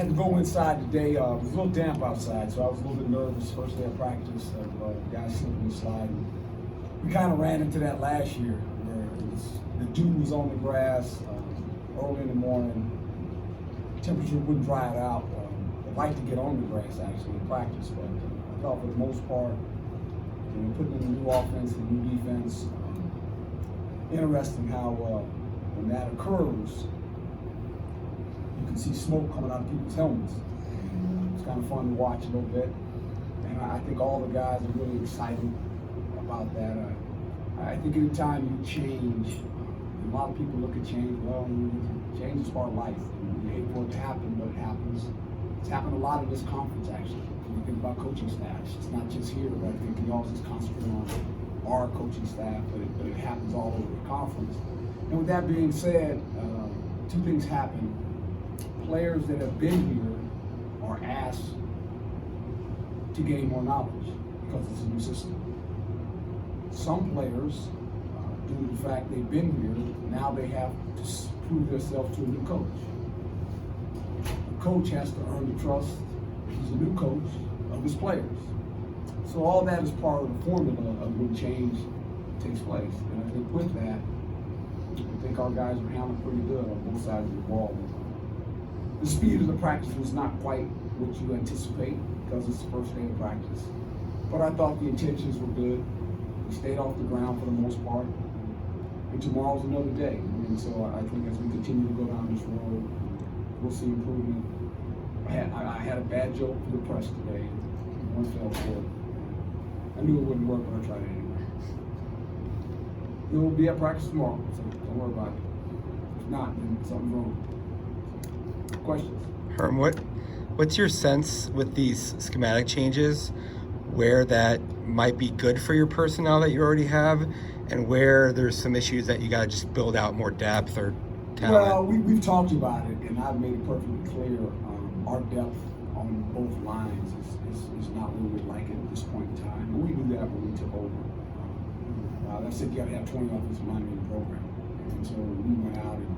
had to go inside today. It was a little damp outside, so I was a little bit nervous. First day of practice, guys slipping and sliding. We kind of ran into that last year where the dew was on the grass early in the morning. Temperature wouldn't dry it out. I'd like to get on the grass actually in practice, but I thought for the most part, putting in a new offense, a new defense. Interesting how when that occurs, you can see smoke coming out of people's helmets. And it's kind of fun to watch a little bit. And I think all the guys are really excited about that. I think any time you change, a lot of people look at change, well, change is part of life. You hate for it to happen, but it happens. It's happened a lot in this conference, actually. When you think about coaching staffs, it's not just here, but I think you always just concentrate on our coaching staff, but it happens all over the conference. And with that being said, two things happen. Players that have been here are asked to gain more knowledge because it's a new system. Some players, due to the fact they've been here, now they have to prove themselves to a new coach. The coach has to earn the trust, if he's a new coach, of his players. So all that is part of the formula of when change takes place. And I think with that, I think our guys are handling pretty good on both sides of the ball. The speed of the practice was not quite what you anticipate because it's the first day of practice. But I thought the intentions were good. We stayed off the ground for the most part. And tomorrow's another day. And so I think as we continue to go down this road, we'll see improvement. I had a bad joke for the press today. One fell short. I knew it wouldn't work, but I tried it anyway. It will be at practice tomorrow, so don't worry about it. If not, then something's wrong. Questions? Herm, what's your sense with these schematic changes, where that might be good for your personnel that you already have, and where there's some issues that you got to just build out more depth or talent? Well, we've talked about it, and I've made it perfectly clear. Our depth on both lines is not where we'd like it at this point in time. But we knew that when we took over. I said you got to have 20 offensive linemen in the program. And so we went out and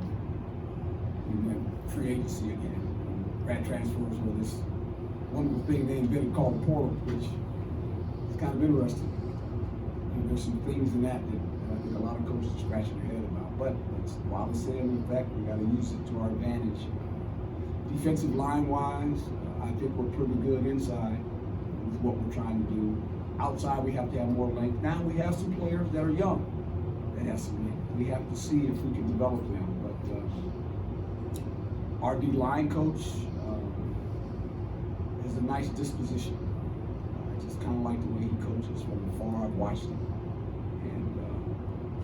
we went free agency again. Grad transfers were this wonderful thing they invented called the portal, which is kind of interesting. And there's some things in that I think a lot of coaches are scratching their head about. But while it's still in effect, we got to use it to our advantage. Defensive line-wise, I think we're pretty good inside with what we're trying to do. Outside, we have to have more length. Now we have some players that are young that have some length. We have to see if we can develop them. But our D-line coach has a nice disposition. I just kind of like the way he coaches from afar. I've watched him. And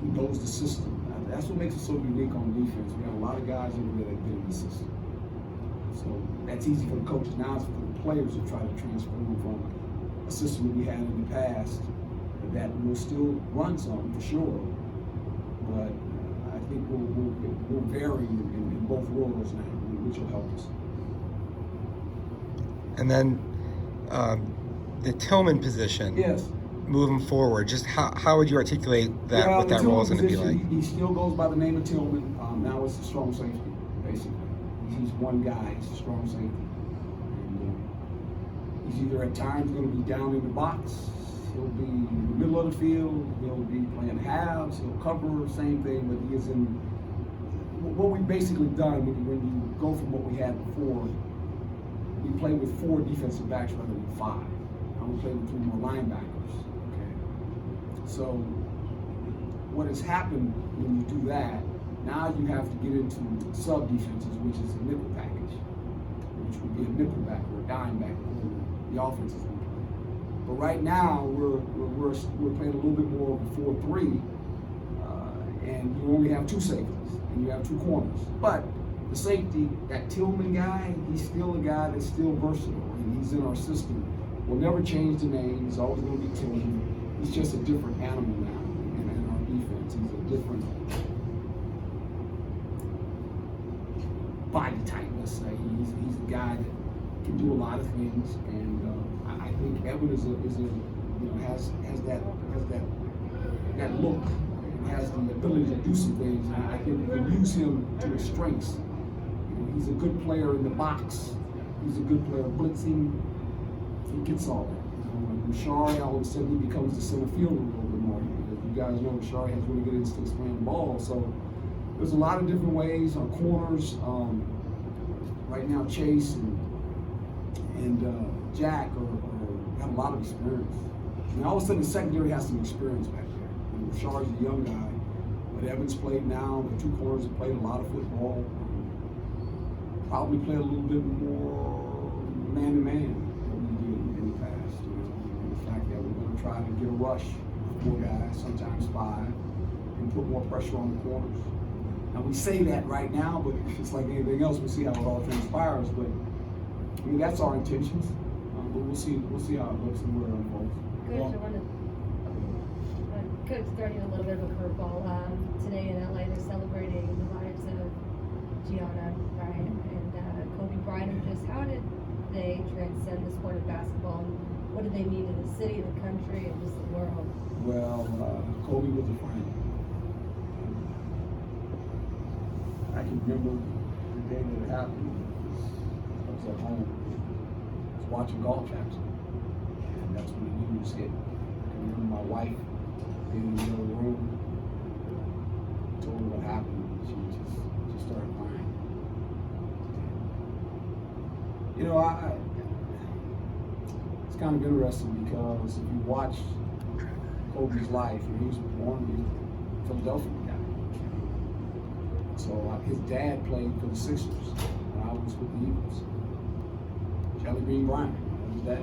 he knows the system. That's what makes it so unique on defense. We have a lot of guys over there that have been in the system. So that's easy for the coaches. Now it's for the players to try to transform from a system that we had in the past that will still run some for sure. But I think we're varying in both worlds now, which will help us. And then the Tillman position. Yes. Moving forward, just how would you articulate that? Well, what that role is going to be like? He still goes by the name of Tillman. Now it's a strong safety, basically. He's one guy. He's a strong safety. And, he's either at times going to be down in the box. He'll be in the middle of the field. He'll be playing halves. He'll cover, same thing. But he is in what we've basically done when you go from what we had before. We play with 4 defensive backs rather than 5. Now we play with 3 more linebackers. Okay. So what has happened when you do that? Now you have to get into sub defenses, which is a nickel package, which would be a nickel back or a dime back, the offenses we play. But right now we're playing a little bit more of a 4-3, and you only have 2 safeties and you have 2 corners. But the safety, that Tillman guy, he's still a guy that's still versatile, and he's in our system. We'll never change the name. He's always going to be Tillman. He's just a different animal now in our defense. He's a different body type, let's say. He's a guy that can do a lot of things, and I think Edwards has that look, has the ability to do some things. And I think we can use him to his strengths. He's a good player in the box, He's a good player. Blitzing, he gets all that. And Shari, all of a sudden, he becomes the center fielder a little bit more. Because you guys know Shari has really good instincts playing the ball. So there's a lot of different ways on corners. Right now, Chase and Jack got a lot of experience. And all of a sudden, the secondary has some experience back there. Shari's a young guy, but Evans played now. The two corners have played a lot of football. Probably play a little bit more man-to-man than we did in the past. And the fact that we're going to try to get a rush of 4 guys, sometimes 5, and put more pressure on the corners. Now we say that right now, but it's like anything else. We'll see how it all transpires. But I mean, that's our intentions. But we'll see how it looks and where it unfolds. Coach, I want to Coach, throwing you a little bit of a curveball. Today in LA, they're celebrating the lives of Gianna, Brian, and Kobe Bryant. Just how did they transcend the sport of basketball? And what did they mean to the city, the country, and just the world? Well, Kobe was a friend. I can remember the day that it happened. I was at home. I was watching golf actually, and that's when the news hit. I can remember my wife being in the middle of the room, told her what happened. She just started crying. You know, it's kind of interesting because if you watch Kobe's life, he was born in Philadelphia guy. So his dad played for the Sixers when I was with the Eagles. Jelly Bean Bryant, his dad. I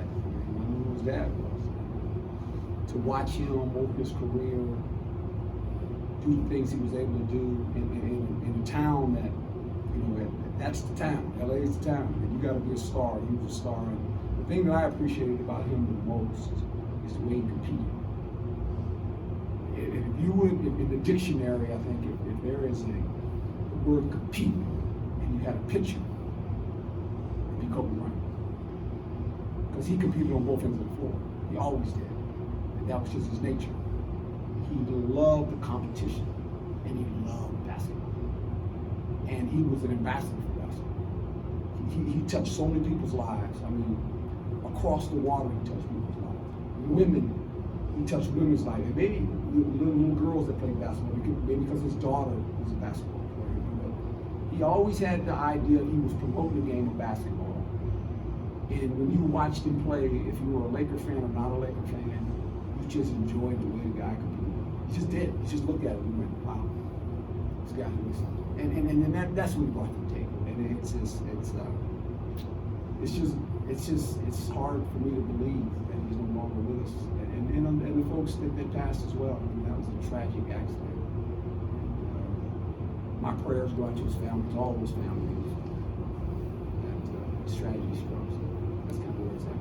knew who his dad was. To watch him over his career, do the things he was able to do in a town that, that's the town. LA is the town. And you got to be a star. He was a star. And the thing that I appreciated about him the most is the way he competed. If you would, in the dictionary, I think if there is a word compete, and you had a picture, it'd be Kobe Bryant. Because he competed on both ends of the floor. He always did. And that was just his nature. He loved the competition, and he loved basketball. And he was an ambassador for basketball. He touched so many people's lives. I mean, across the water, he touched people's lives. Women, he touched women's lives. And maybe little girls that played basketball, maybe because his daughter was a basketball player. He always had the idea he was promoting the game of basketball. And when you watched him play, if you were a Laker fan or not a Laker fan, you just enjoyed the way the guy competed. You just did. You just looked at it and went, wow, this guy doing something. And that's what he brought to the table. And it's hard for me to believe that he's no longer with us. And the folks that passed as well. I mean, that was a tragic accident. My prayers go out to his families, all of his families, that this tragedy struck. So that's kind of where it's at.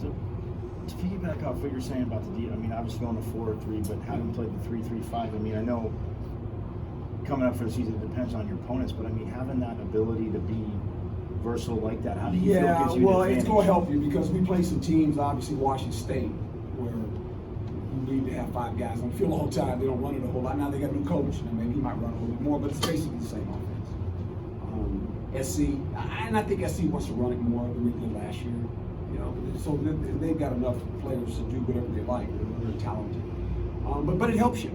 To piggyback off what you're saying about the I mean, obviously on the 4-3, but having played the 3-3-5, I mean, I know coming up for the season it depends on your opponents, but I mean, having that ability to be versatile like that, how do you feel gives you well, an it's advantage? going to help you because we play some teams, obviously Washington State, where you need to have 5 guys on the field all the time. They don't run it a whole lot. Now they got a new coach, and maybe he might run a little bit more, but it's basically the same offense. SC, and I think SC wants to run it more than we did last year. So they've got enough players to do whatever they like. They're talented, but it helps you.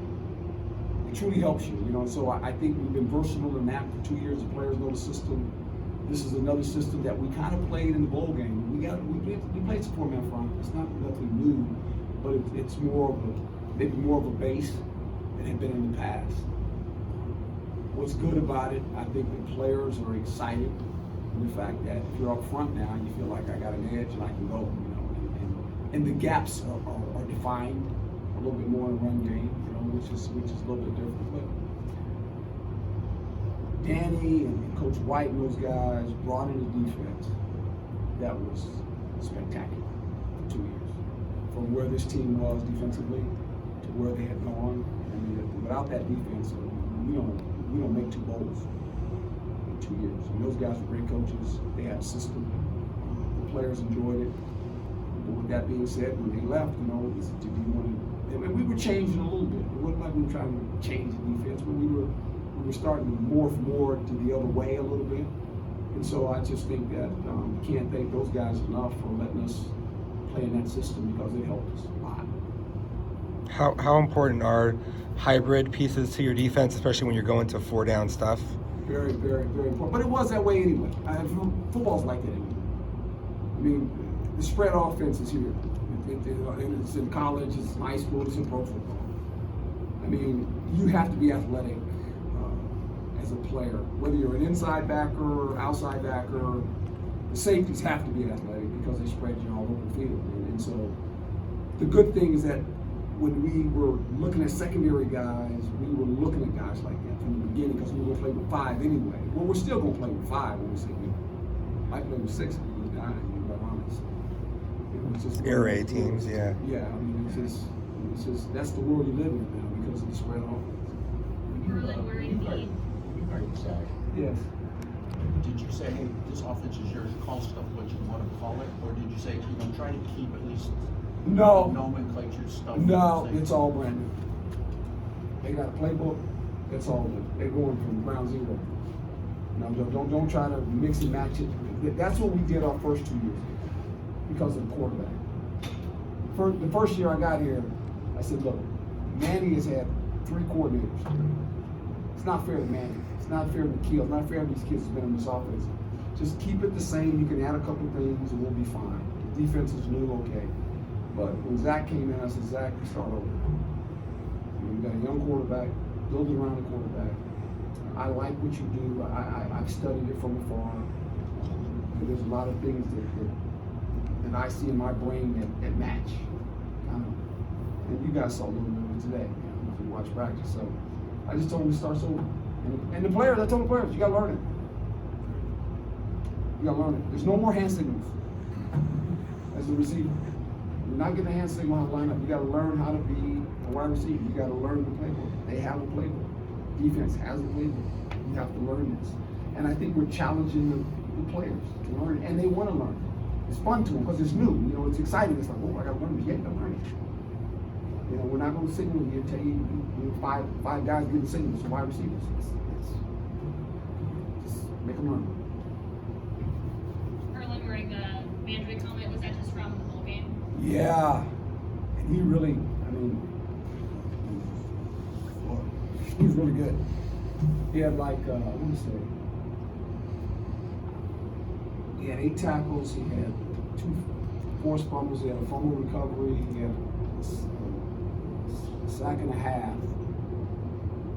It truly helps you. So I think we've been versatile in that for 2 years. The players know the system. This is another system that we kind of played in the bowl game. We played some 4-man front. It's not nothing new, but it's maybe more of a base than it had been in the past. What's good about it, I think the players are excited in the fact that if you're up front now, you feel like I got an edge and I can go. And the gaps are defined a little bit more in the run game, which is a little bit different. But Danny and Coach White and those guys brought in a defense that was spectacular for 2 years. From where this team was defensively to where they had gone. I mean, without that defense, we don't make 2 bowls in 2 years. And those guys were great coaches. They had a system. The players enjoyed it. But with that being said, when they left, we were changing a little bit. It wasn't like we were trying to change the defense, but we were starting to morph more to the other way a little bit. And so I just think that can't thank those guys enough for letting us play in that system because it helped us a lot. How important are hybrid pieces to your defense, especially when you're going to 4-down stuff? Very, very, very important. But it was that way anyway. Football's like that anyway. I mean, the spread offense is here. It's in college, it's in high school, it's in pro football. I mean, you have to be athletic as a player, whether you're an inside backer or outside backer. The safeties have to be athletic because they spread you all over the field. And so the good thing is that when we were looking at secondary guys, we were looking at guys like that from the beginning because we were going to play with 5 anyway. Well, we're still going to play with 5 when we say we might play with 6 if we was dying, to be quite honest. It was just Air raid teams, yeah. Yeah, I mean, it's just that's the world you live in now because of the spread offense. Merlin, where you need. Yes. Did you say, hey, this offense is yours, call stuff what you want to call it? Or did you say, try to keep at least No. nomenclature stuff? No, it's all brand new. They got a playbook. That's all. They're going from ground zero. No, don't try to mix and match it. That's what we did our first 2 years because of the quarterback. The first year I got here, I said, look, Manny has had 3 coordinators. It's not fair to Manny. It's not fair to Keel. It's not fair to these kids who've been in this offense. Just keep it the same. You can add a couple things and we'll be fine. The defense is new, okay. But when Zach came in, I said, Zach, we start over. We've got a young quarterback, build it around the quarterback. I like what you do. I've studied it from afar. There's a lot of things that I see in my brain that match. And you guys saw a little bit of it today, if you watch practice. So I just told them to start over. And the players, I told the players, you gotta learn it. You gotta learn it. There's no more hand signals as a receiver. You're not getting a hand signal on the lineup. You gotta learn how to be a wide receiver. You gotta learn the playbook. They have a playbook. Defense has a playbook. You have to learn this. And I think we're challenging the players to learn, and they want to learn. It's fun to them because it's new. It's exciting. It's like, oh, I gotta learn this. Yeah, you gotta learn it. We're not gonna signal you until you five guys getting signals to wide receivers. Just make them learn. Merlin, during the Mandrick comment, was that just from the bowl game? Yeah, and he really, he was really good. He had like, he had 8 tackles, he had 2 forced fumbles, he had a fumble recovery, he had a sack and a half,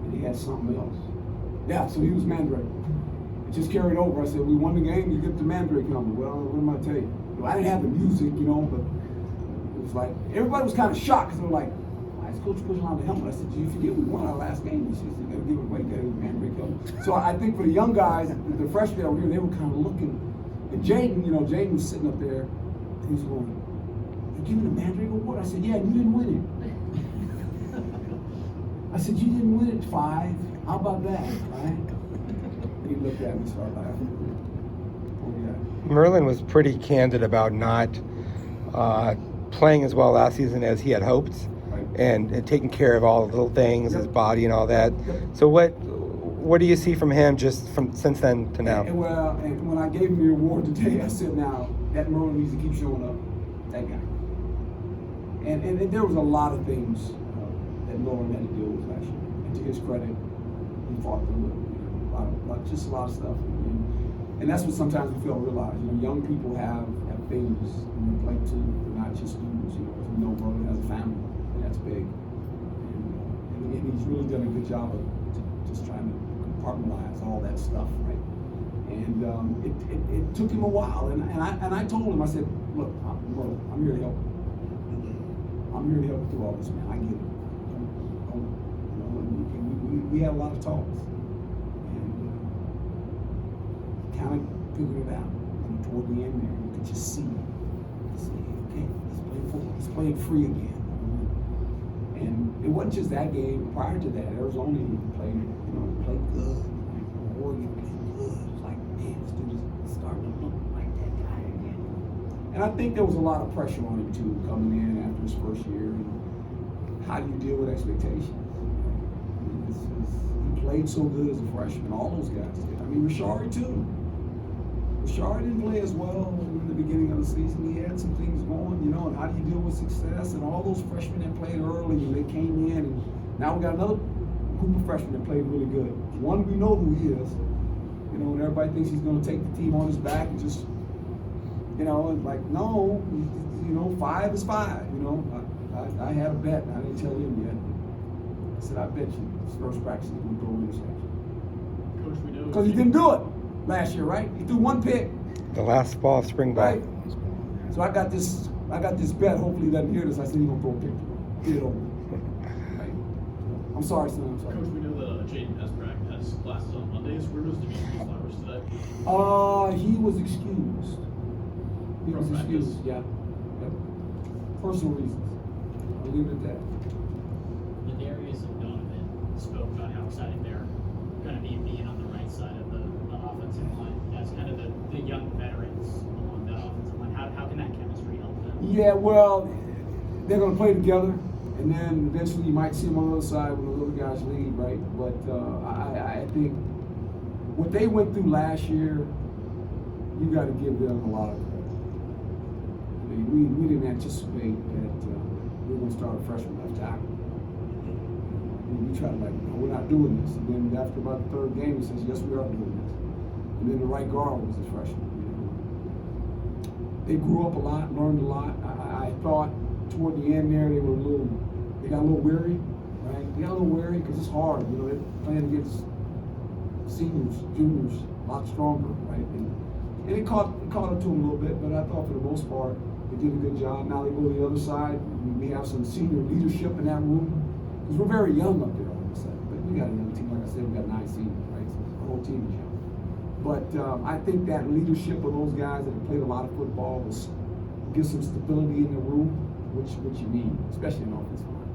and he had something else. Yeah, so he was Mandrake. It just carried over. I said, we won the game, you get the Mandrake number. Well, what am I tell you? I didn't have the music, but it was like, everybody was kind of shocked because they were like, why is Coach pushing on the helmet? I said, do you forget we won our last game? He said, you gotta give it away, get a Mandrake helmet. So I think for the young guys, the freshmen over here, they were kind of looking. And Jaden, Jaden was sitting up there, and he was going, they're giving the Mandrake award? I said, yeah, you didn't win it. I said, you didn't win it, 5. How about that, right? He looked at me and started laughing. Oh, yeah. Merlin was pretty candid about not playing as well last season as he had hoped, Right. and taking care of all the little things, his body and all that. Yep. So what do you see from him just from since then to now? And when I gave him the award today, I said, now, that Merlin needs to keep showing up. That guy. And there was a lot of things that Merlin had to deal with last year. And to his credit, he fought through it. Just a lot of stuff. And that's what sometimes we fail to realize. Young people have things in their plate too. They're not just students. Merlin has a family, and that's big. And he's really done a good job of just trying to compartmentalize all that stuff, right? And it took him a while. And I told him, I said, look, Merlin, I'm here to help. I'm here to help through all this, man. I get it. We had a lot of talks. Kind of figured it out. Toward the end there, you could just see, okay, he's playing football. He's playing free again. And it wasn't just that game. Prior to that, Arizona played good. Oregon played good. It was like, man, this dude is starting to look like that guy again. And I think there was a lot of pressure on him too, coming in after his first year. And how do you deal with expectations? He played so good as a freshman. All those guys did. Rashard too. Rashard didn't play as well in the beginning of the season. He had some things going, you know, and how do you deal with success? And all those freshmen that played early and they came in, and now we got another group of freshmen that played really good. One, we know who he is, you know, and everybody thinks he's going to take the team on his back and just, you know, and like, no, you know, 5 is 5, you know. I had a bet, and I didn't tell him yet. I said, I bet you his first practice he's going to throw an interception. Coach, we know. Because he didn't do it last year, right? He threw 1 pick. The last ball of spring ball. Right. So I got this bet. Hopefully he doesn't hear this. I said he's gonna throw a pick. Get it over. Right. I'm sorry, son. I'm sorry. Coach, we know that Jaden has classes on Mondays. Where was Demetrius Flowers today? He was excused. He was From excused. practice? Yeah. Yep. Personal reasons. I'll leave it at that. Darius and Donovan spoke about how excited they're going to be being on the right side of the offensive line as kind of the young veterans along that offensive line. How can that chemistry help them? Yeah, well, they're going to play together, and then eventually you might see them on the other side when the little guys leave, right? But I think what they went through last year, you got to give them a lot of credit. I mean, we didn't anticipate that we were going to start a freshman left tackle. We tried to no, we're not doing this. And then after about the 3rd game, he says, yes, we are doing this. And then the right guard was his freshman. They grew up a lot, learned a lot. I thought toward the end there, they got a little weary, right? They got a little weary because it's hard. You know, they're playing against seniors, juniors, a lot stronger, right? And it caught up to them a little bit, but I thought for the most part, they did a good job. Now they go to the other side. We have some senior leadership in that room. Because we're very young up there all of a sudden. But we got a young team, like I said, we got 9 seniors, right? So the whole team is young. But I think that leadership of those guys that have played a lot of football will give some stability in the room, which you need, especially in offensive line.